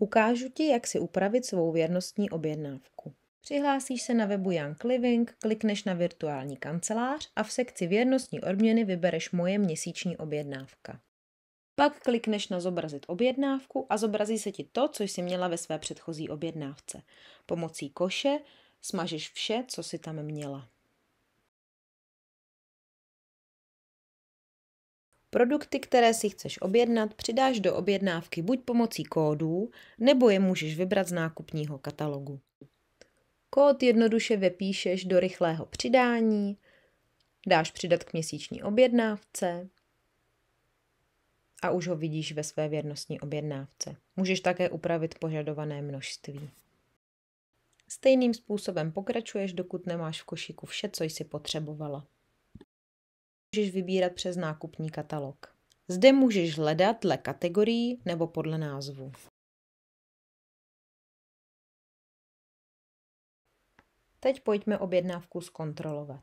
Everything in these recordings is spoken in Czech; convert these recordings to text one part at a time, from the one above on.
Ukážu ti, jak si upravit svou věrnostní objednávku. Přihlásíš se na webu Young Living, klikneš na virtuální kancelář a v sekci věrnostní odměny vybereš Moje měsíční objednávka. Pak klikneš na Zobrazit objednávku a zobrazí se ti to, co jsi měla ve své předchozí objednávce. Pomocí koše smažeš vše, co jsi tam měla. Produkty, které si chceš objednat, přidáš do objednávky buď pomocí kódů, nebo je můžeš vybrat z nákupního katalogu. Kód jednoduše vepíšeš do rychlého přidání, dáš přidat k měsíční objednávce a už ho vidíš ve své věrnostní objednávce. Můžeš také upravit požadované množství. Stejným způsobem pokračuješ, dokud nemáš v košíku vše, co jsi potřebovala. Můžeš vybírat přes nákupní katalog. Zde můžeš hledat dle kategorií nebo podle názvu. Teď pojďme objednávku zkontrolovat.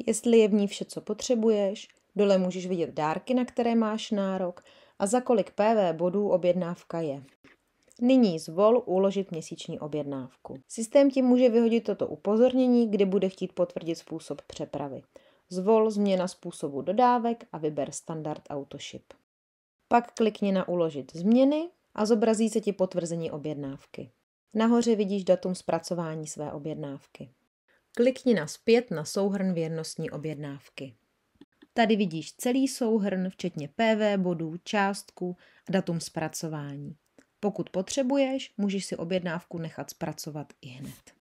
Jestli je v ní vše, co potřebuješ, dole můžeš vidět dárky, na které máš nárok a za kolik PV bodů objednávka je. Nyní zvol uložit měsíční objednávku. Systém ti může vyhodit toto upozornění, kdy bude chtít potvrdit způsob přepravy. Zvol změna způsobu dodávek a vyber standard autoship. Pak klikni na uložit změny a zobrazí se ti potvrzení objednávky. Nahoře vidíš datum zpracování své objednávky. Klikni na zpět na souhrn věrnostní objednávky. Tady vidíš celý souhrn, včetně PV bodů, částku a datum zpracování. Pokud potřebuješ, můžeš si objednávku nechat zpracovat ihned.